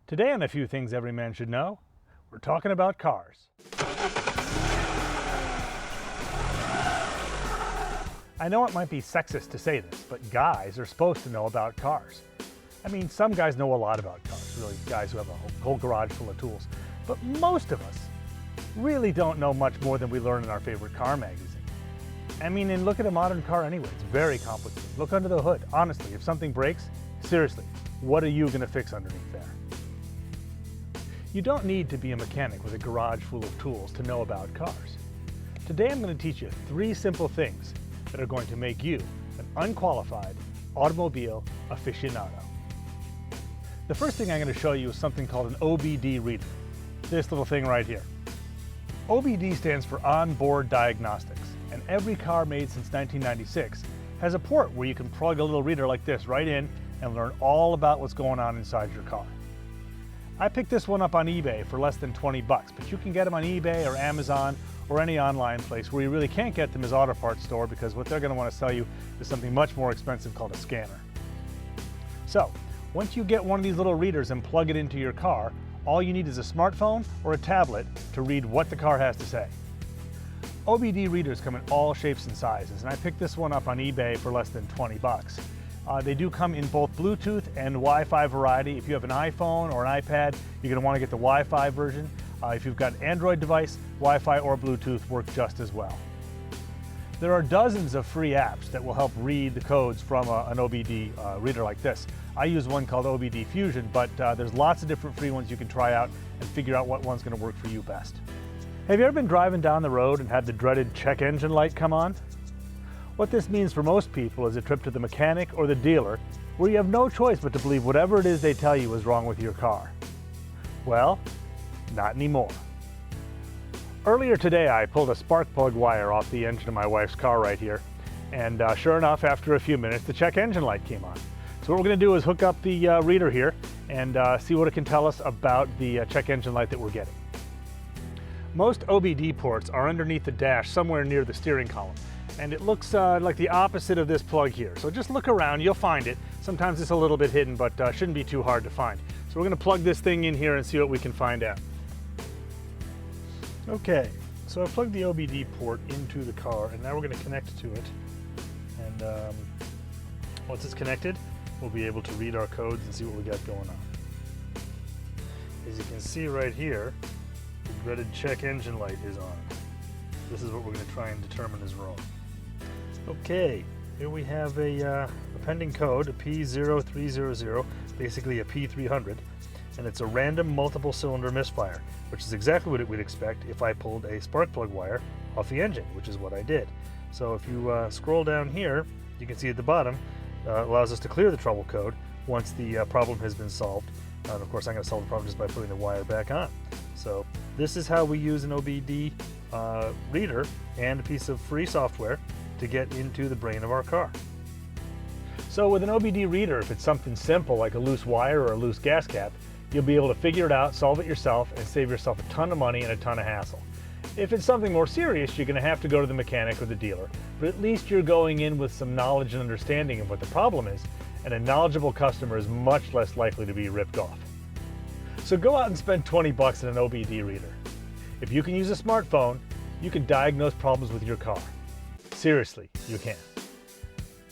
Today on A Few Things Every Man Should Know, we're talking about cars. I know it might be sexist to say this, but guys are supposed to know about cars. I mean, some guys know a lot about cars, really guys who have a whole garage full of tools. But most of us really don't know much more than we learn in our favorite car magazine. I mean, and look at a modern car anyway, it's very complicated. Look under the hood. Honestly, if something breaks, seriously, what are you going to fix underneath there? You don't need to be a mechanic with a garage full of tools to know about cars. Today I'm going to teach you 3 simple things that are going to make you an unqualified automobile aficionado. The first thing I'm going to show you is something called an OBD Reader. This little thing right here. OBD stands for Onboard Diagnostics, and every car made since 1996 has a port where you can plug a little reader like this right in and learn all about what's going on inside your car. I picked this one up on eBay for less than 20 bucks, but you can get them on eBay or Amazon or any online place. Where you really can't get them is Auto Parts Store, because what they're going to want to sell you is something much more expensive called a scanner. So, once you get one of these little readers and plug it into your car, all you need is a smartphone or a tablet to read what the car has to say. OBD readers come in all shapes and sizes, and I picked this one up on eBay for less than 20 bucks. They do come in both Bluetooth and Wi-Fi variety. If you have an iPhone or an iPad, you're going to want to get the Wi-Fi version. If you've got an Android device, Wi-Fi or Bluetooth work just as well. There are dozens of free apps that will help read the codes from an OBD reader like this. I use one called OBD Fusion, but there's lots of different free ones you can try out and figure out what one's going to work for you best. Have you ever been driving down the road and had the dreaded check engine light come on? What this means for most people is a trip to the mechanic or the dealer where you have no choice but to believe whatever it is they tell you is wrong with your car. Well, not anymore. Earlier today I pulled a spark plug wire off the engine of my wife's car right here, and sure enough, after a few minutes the check engine light came on. So what we're going to do is hook up the reader here and see what it can tell us about the check engine light that we're getting. Most OBD ports are underneath the dash somewhere near the steering column. And it looks like the opposite of this plug here. So just look around, you'll find it. Sometimes it's a little bit hidden, but shouldn't be too hard to find. So we're going to plug this thing in here and see what we can find out. Okay, so I plugged the OBD port into the car, and now we're going to connect to it. And once it's connected, we'll be able to read our codes and see what we got going on. As you can see right here, the dreaded check engine light is on. This is what we're going to try and determine is wrong. Okay, here we have a pending code, a P0300, basically a P300, and it's a random multiple cylinder misfire, which is exactly what we'd expect if I pulled a spark plug wire off the engine, which is what I did. So if you scroll down here, you can see at the bottom, allows us to clear the trouble code once the problem has been solved. And of course I'm going to solve the problem just by putting the wire back on. So this is how we use an OBD reader and a piece of free software to get into the brain of our car. So with an OBD reader, if it's something simple like a loose wire or a loose gas cap, you'll be able to figure it out, solve it yourself, and save yourself a ton of money and a ton of hassle. If it's something more serious, you're going to have to go to the mechanic or the dealer, but at least you're going in with some knowledge and understanding of what the problem is, and a knowledgeable customer is much less likely to be ripped off. So go out and spend 20 bucks on an OBD reader. If you can use a smartphone, you can diagnose problems with your car. Seriously, you can.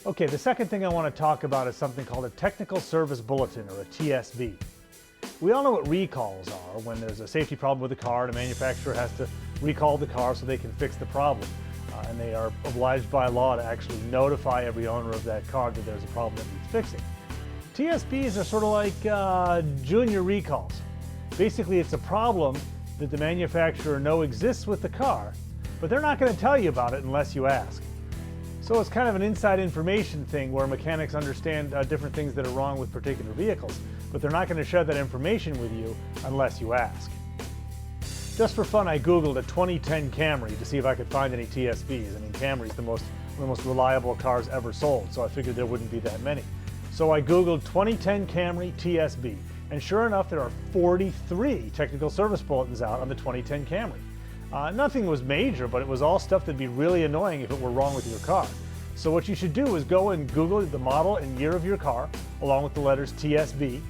Okay, the second thing I want to talk about is something called a Technical Service Bulletin, or a TSB. We all know what recalls are. When there's a safety problem with the car, the manufacturer has to recall the car so they can fix the problem. And they are obliged by law to actually notify every owner of that car that there's a problem that needs fixing. TSBs are sort of like junior recalls. Basically, it's a problem that the manufacturer knows exists with the car, but they're not going to tell you about it unless you ask. So it's kind of an inside information thing where mechanics understand different things that are wrong with particular vehicles, but they're not going to share that information with you unless you ask. Just for fun, I Googled a 2010 Camry to see if I could find any TSBs. I mean, Camry's one of the most reliable cars ever sold, so I figured there wouldn't be that many. So I Googled 2010 Camry TSB, and sure enough, there are 43 technical service bulletins out on the 2010 Camry. Nothing was major, but it was all stuff that'd be really annoying if it were wrong with your car. So what you should do is go and Google the model and year of your car, along with the letters TSB,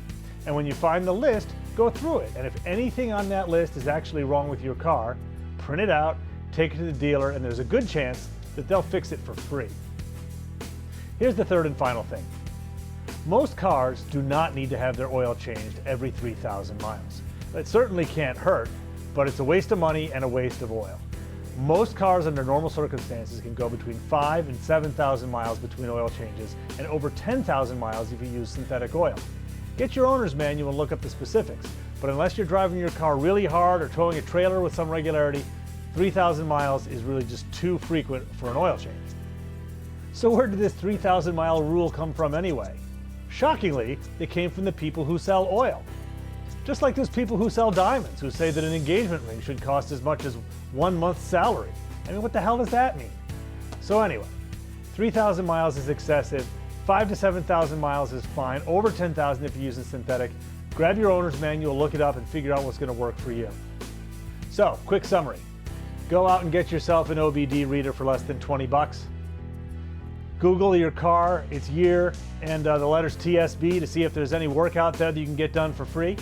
and when you find the list, Go through it, and if anything on that list is actually wrong with your car, print it out, take it to the dealer, and there's a good chance that they'll fix it for free. Here's the third and final thing. Most cars do not need to have their oil changed every 3,000 miles. It certainly can't hurt, but it's a waste of money and a waste of oil. Most cars under normal circumstances can go between 5,000 and 7,000 miles between oil changes and over 10,000 miles if you use synthetic oil. Get your owner's manual and look up the specifics, but unless you're driving your car really hard or towing a trailer with some regularity, 3,000 miles is really just too frequent for an oil change. So where did this 3,000 mile rule come from anyway? Shockingly, it came from the people who sell oil. Just like those people who sell diamonds, who say that an engagement ring should cost as much as 1 month's salary. I mean, what the hell does that mean? So anyway, 3,000 miles is excessive, 5,000 to 7,000 miles is fine, over 10,000 if you're using synthetic. Grab your owner's manual, look it up, and figure out what's going to work for you. So, quick summary. Go out and get yourself an OBD reader for less than 20 bucks. Google your car, its year, and the letters TSB to see if there's any work out there that you can get done for free.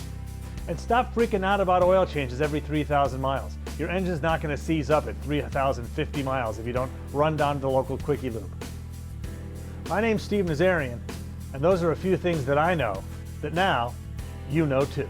And stop freaking out about oil changes every 3,000 miles. Your engine's not going to seize up at 3,050 miles if you don't run down to the local quickie lube. My name's Steve Nazarian, and those are a few things that I know that now you know too.